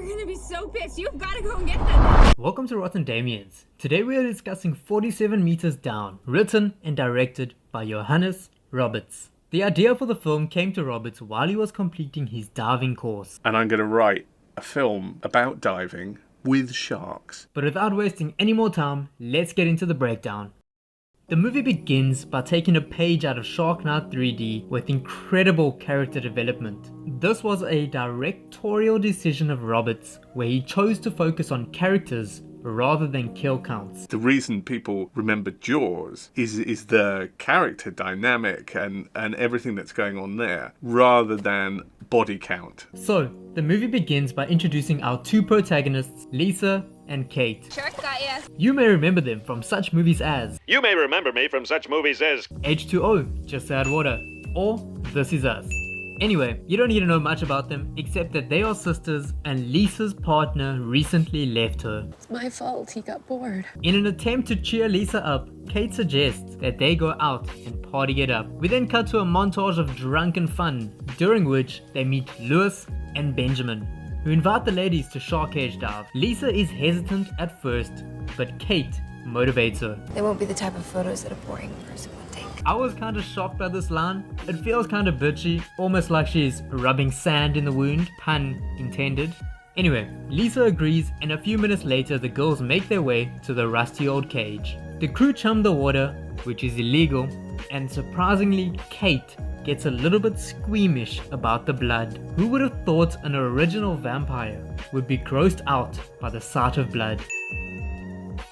are gonna be so pissed. You've gotta go and get them. Welcome to Rotten Damians. Today we are discussing 47 Meters Down, written and directed by Johannes Roberts. The idea for the film came to Roberts while he was completing his diving course. And I'm going to write a film about diving with sharks. But without wasting any more time, let's get into the breakdown. The movie begins by taking a page out of Shark Night 3D with incredible character development. This was a directorial decision of Roberts where he chose to focus on characters rather than kill counts. The reason people remember Jaws is the character dynamic and everything that's going on there, rather than body count. So, the movie begins by introducing our two protagonists, Lisa and Kate. Shark got ya. You may remember them from such movies as You may remember me from such movies as H2O, Just Add Water, or This Is Us. Anyway, you don't need to know much about them except that they are sisters and Lisa's partner recently left her. It's my fault, he got bored. In an attempt to cheer Lisa up, Kate suggests that they go out and party it up. We then cut to a montage of drunken fun, during which they meet Lewis and Benjamin, who invite the ladies to shark cage dive. Lisa is hesitant at first, but Kate motivates her. They won't be the type of photos that a boring person would take. I was kind of shocked by this line. It feels kind of bitchy, almost like she's rubbing sand in the wound, pun intended. Anyway, Lisa agrees and a few minutes later the girls make their way to the rusty old cage. The crew chum the water, which is illegal, and surprisingly Kate gets a little bit squeamish about the blood. Who would have thought an original vampire would be grossed out by the sight of blood?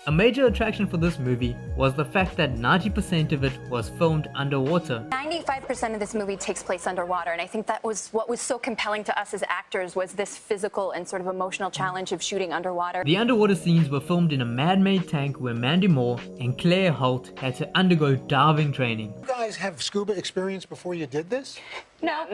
A major attraction for this movie was the fact that 90% of it was filmed underwater. 95% of this movie takes place underwater, and I think that was what was so compelling to us as actors, was this physical and sort of emotional challenge of shooting underwater. The underwater scenes were filmed in a man-made tank where Mandy Moore and Claire Holt had to undergo diving training. You guys have scuba experience before you did this? No.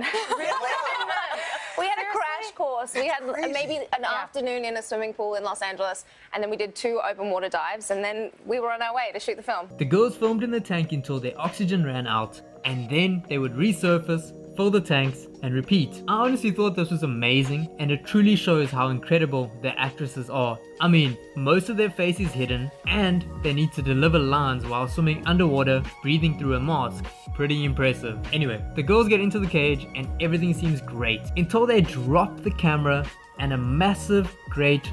We had a crash course. We had maybe an afternoon in a swimming pool in Los Angeles, and then we did 2 open water dives, and then we were on our way to shoot the film. The girls filmed in the tank until their oxygen ran out, and then they would resurface, fill the tanks, and repeat. I honestly thought this was amazing, and it truly shows how incredible the actresses are. I mean, most of their face is hidden, and they need to deliver lines while swimming underwater, breathing through a mask. Pretty impressive. Anyway, the girls get into the cage and everything seems great until they drop the camera and a massive great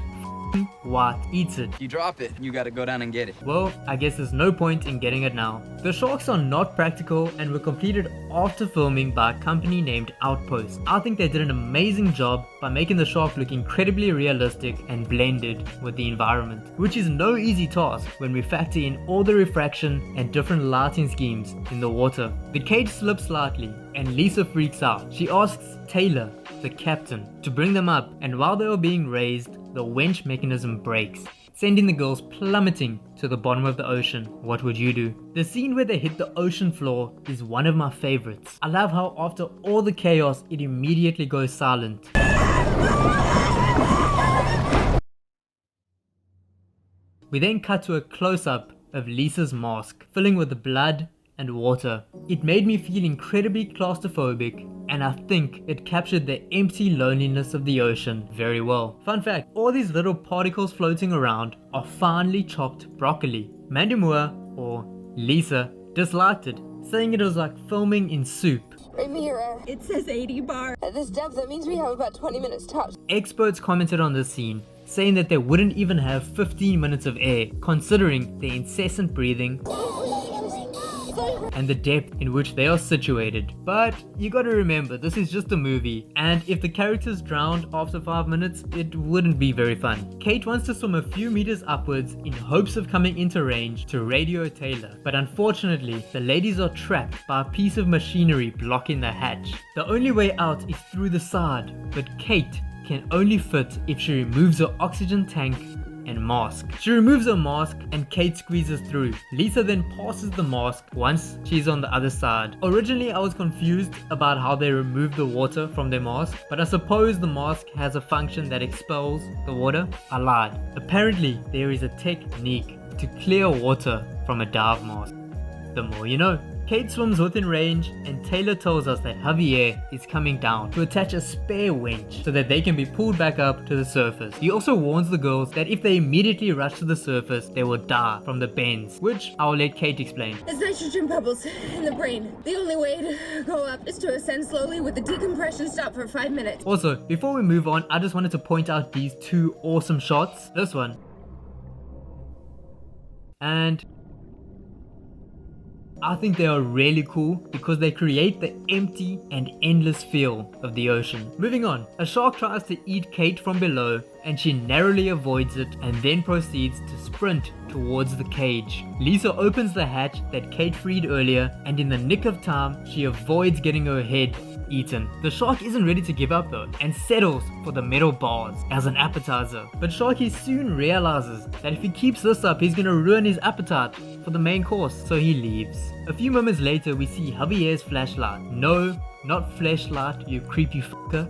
what eats it. You drop it, you gotta go down and get it. Well, I guess there's no point in getting it now. The sharks are not practical and were completed after filming by a company named Outpost. I think they did an amazing job by making the shark look incredibly realistic and blended with the environment, which is no easy task when we factor in all the refraction and different lighting schemes in the water. The cage slips slightly and Lisa freaks out. She asks Taylor, the captain, to bring them up, and while they are being raised, the winch mechanism breaks, sending the girls plummeting to the bottom of the ocean. What would you do? The scene where they hit the ocean floor is one of my favorites. I love how after all the chaos, it immediately goes silent. We then cut to a close-up of Lisa's mask, filling with blood and water. It made me feel incredibly claustrophobic, and I think it captured the empty loneliness of the ocean very well. Fun fact, all these little particles floating around are finely chopped broccoli. Mandy Moore, or Lisa, disliked it, saying it was like filming in soup. Right mirror. It says 80 bar. At this depth, that means we have about 20 minutes tops. Experts commented on this scene, saying that they wouldn't even have 15 minutes of air, considering the incessant breathing and the depth in which they are situated. But you gotta remember, this is just a movie, and if the characters drowned after 5 minutes, it wouldn't be very fun. Kate wants to swim a few meters upwards in hopes of coming into range to radio Taylor, but unfortunately, the ladies are trapped by a piece of machinery blocking the hatch. The only way out is through the side, but Kate can only fit if she removes her oxygen tank and mask. She removes her mask and Kate squeezes through. Lisa then passes the mask once she's on the other side. Originally I was confused about how they remove the water from their mask, but I suppose the mask has a function that expels the water. I lied. Apparently there is a technique to clear water from a dive mask. The more you know. Kate swims within range, and Taylor tells us that Javier is coming down to attach a spare winch so that they can be pulled back up to the surface. He also warns the girls that if they immediately rush to the surface, they will die from the bends, which I'll let Kate explain. It's nitrogen bubbles in the brain. The only way to go up is to ascend slowly with the decompression stop for 5 minutes. Also, before we move on, I just wanted to point out these two awesome shots. This one. And I think they are really cool because they create the empty and endless feel of the ocean. Moving on, a shark tries to eat Kate from below and she narrowly avoids it and then proceeds to sprint towards the cage. Lisa opens the hatch that Kate freed earlier, and in the nick of time, she avoids getting her head eaten. The shark isn't ready to give up though and settles for the metal bars as an appetizer. But Sharky soon realizes that if he keeps this up, he's gonna ruin his appetite for the main course, so he leaves. A few moments later, we see Javier's flashlight. No, not flashlight, you creepy fucker.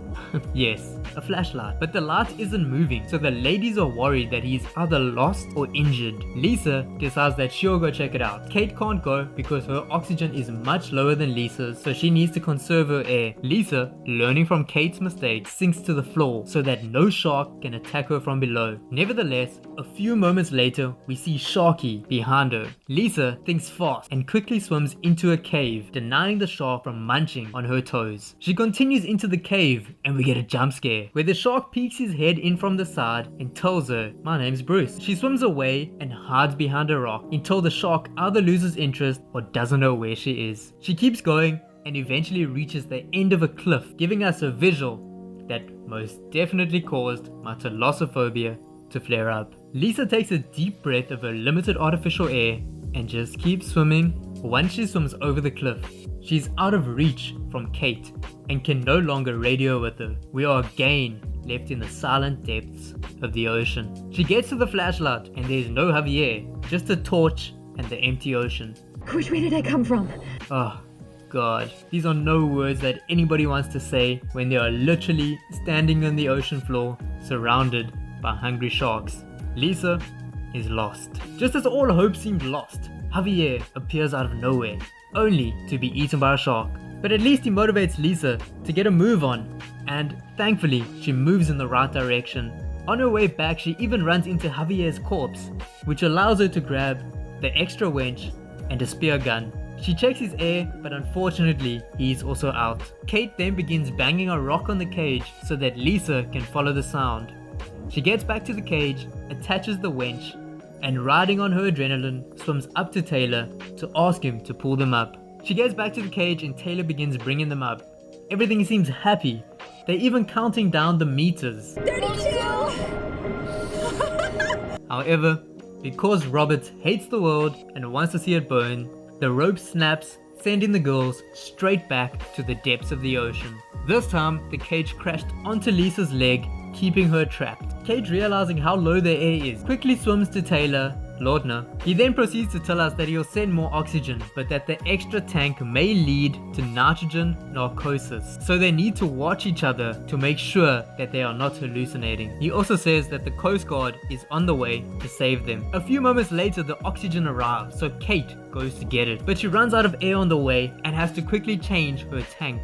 Yes, a flashlight. But the light isn't moving, so the ladies are worried that he's either lost or injured. Lisa decides that she'll go check it out. Kate can't go because her oxygen is much lower than Lisa's, so she needs to conserve her air. Lisa, learning from Kate's mistakes, sinks to the floor so that no shark can attack her from below. Nevertheless, a few moments later, we see Sharky behind her. Lisa thinks fast and quickly swims into a cave, denying the shark from munching on her toes. She continues into the cave and we get a jump scare where the shark peeks his head in from the side and tells her, "My name's Bruce." She swims away and hides behind a rock until the shark either loses interest or doesn't know where she is. She keeps going and eventually reaches the end of a cliff, giving us a visual that most definitely caused my thalassophobia to flare up. Lisa takes a deep breath of her limited artificial air and just keeps swimming. Once she swims over the cliff, she's out of reach from Kate and can no longer radio with her. We are again left in the silent depths of the ocean. She gets to the flashlight and there's no Javier, just a torch and the empty ocean. Which way did I come from? Oh God, these are no words that anybody wants to say when they are literally standing on the ocean floor surrounded by hungry sharks. Lisa is lost. Just as all hope seemed lost, Javier appears out of nowhere, only to be eaten by a shark. But at least he motivates Lisa to get a move on, and thankfully she moves in the right direction. On her way back, she even runs into Javier's corpse, which allows her to grab the extra winch and a spear gun. She checks his air, but unfortunately he's also out. Kate then begins banging a rock on the cage so that Lisa can follow the sound. She gets back to the cage, attaches the winch, and riding on her adrenaline, swims up to Taylor to ask him to pull them up. She gets back to the cage and Taylor begins bringing them up. Everything seems happy. They're even counting down the meters. 32! However, because Roberts hates the world and wants to see it burn, the rope snaps, sending the girls straight back to the depths of the ocean. This time, the cage crashed onto Lisa's leg, keeping her trapped. Kate, realizing how low their air is, quickly swims to Taylor. Lord no. He then proceeds to tell us that he'll send more oxygen, but that the extra tank may lead to nitrogen narcosis, so they need to watch each other to make sure that they are not hallucinating. He also says that the Coast Guard is on the way to save them. A few moments later, the oxygen arrives, so Kate goes to get it, but she runs out of air on the way and has to quickly change her tank.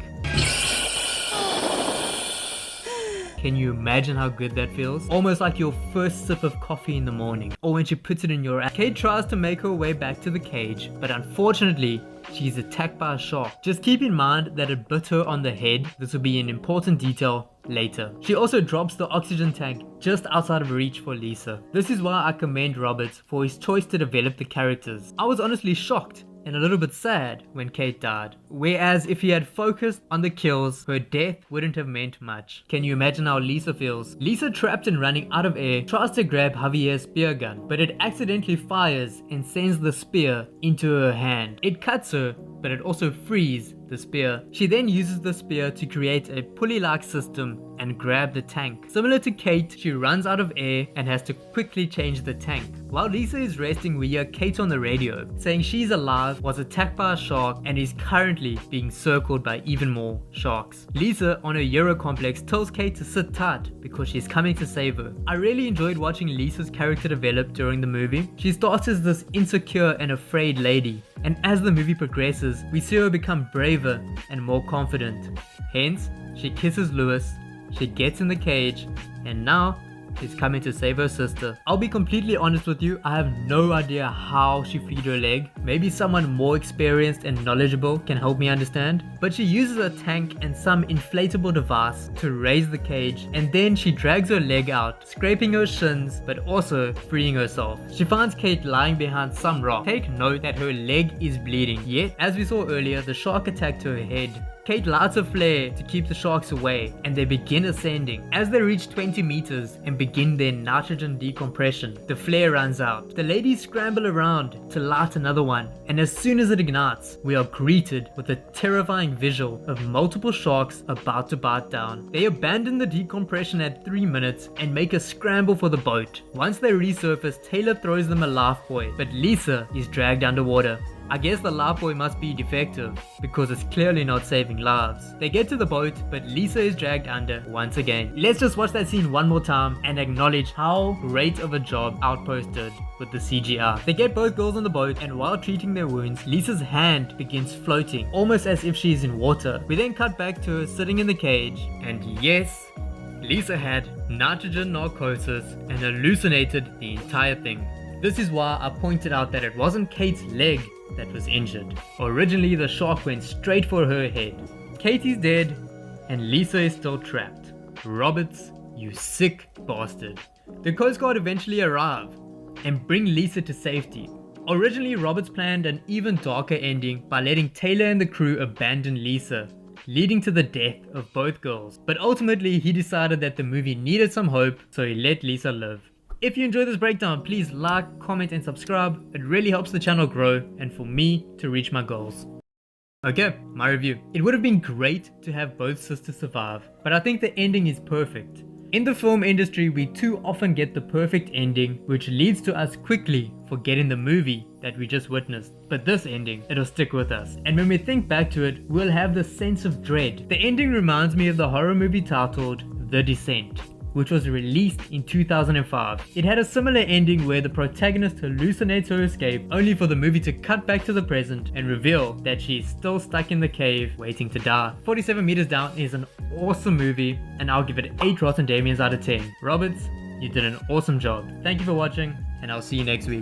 Can you imagine how good that feels? Almost like your first sip of coffee in the morning, or when she puts it in your ass. Kate tries to make her way back to the cage, but unfortunately, she's attacked by a shark. Just keep in mind that it bit her on the head. This will be an important detail later. She also drops the oxygen tank just outside of reach for Lisa. This is why I commend Roberts for his choice to develop the characters. I was honestly shocked and a little bit sad when Kate died. Whereas if he had focused on the kills, her death wouldn't have meant much. Can you imagine how Lisa feels? Lisa, trapped and running out of air, tries to grab Javier's spear gun, but it accidentally fires and sends the spear into her hand. It cuts her, but it also frees the spear. She then uses the spear to create a pulley-like system and grab the tank. Similar to Kate, she runs out of air and has to quickly change the tank. While Lisa is resting, we hear Kate on the radio saying she's alive, was attacked by a shark, and is currently being circled by even more sharks. Lisa, on her Euro complex, tells Kate to sit tight because she's coming to save her. I really enjoyed watching Lisa's character develop during the movie. She starts as this insecure and afraid lady, and as the movie progresses, we see her become braver and more confident. Hence, she kisses Lewis, she gets in the cage, and now she's coming to save her sister. I'll be completely honest with you, I have no idea how she freed her leg. Maybe someone more experienced and knowledgeable can help me understand. But she uses a tank and some inflatable device to raise the cage, and then she drags her leg out, scraping her shins but also freeing herself. She finds Kate lying behind some rock. Take note that her leg is bleeding, yet as we saw earlier, the shark attacked her head. Kate lights a flare to keep the sharks away, and they begin ascending. As they reach 20 meters and begin their nitrogen decompression, the flare runs out. The ladies scramble around to light another one, and as soon as it ignites, we are greeted with a terrifying visual of multiple sharks about to bite down. They abandon the decompression at 3 minutes and make a scramble for the boat. Once they resurface, Taylor throws them a lifebuoy, but Lisa is dragged underwater. I guess the lifebuoy must be defective, because it's clearly not saving lives. They get to the boat, but Lisa is dragged under once again. Let's just watch that scene one more time and acknowledge how great of a job Outpost did with the CGI. They get both girls on the boat, and while treating their wounds, Lisa's hand begins floating, almost as if she's in water. We then cut back to her sitting in the cage, and yes, Lisa had nitrogen narcosis and hallucinated the entire thing. This is why I pointed out that it wasn't Kate's leg that was injured. Originally, the shark went straight for her head. Katie's dead, and Lisa is still trapped. Roberts, you sick bastard. The Coast Guard eventually arrive and bring Lisa to safety. Originally, Roberts planned an even darker ending by letting Taylor and the crew abandon Lisa, leading to the death of both girls. But ultimately, he decided that the movie needed some hope, so he let Lisa live. If you enjoyed this breakdown, please like, comment and subscribe. It really helps the channel grow and for me to reach my goals. Okay, my review. It would have been great to have both sisters survive, but I think the ending is perfect. In the film industry, we too often get the perfect ending, which leads to us quickly forgetting the movie that we just witnessed. But this ending, it'll stick with us. And when we think back to it, we'll have the sense of dread. The ending reminds me of the horror movie titled The Descent, which was released in 2005. It had a similar ending where the protagonist hallucinates her escape, only for the movie to cut back to the present and reveal that she is still stuck in the cave waiting to die. 47 Meters Down is an awesome movie, and I'll give it 8 Rotten Damians out of 10. Roberts, you did an awesome job. Thank you for watching, and I'll see you next week.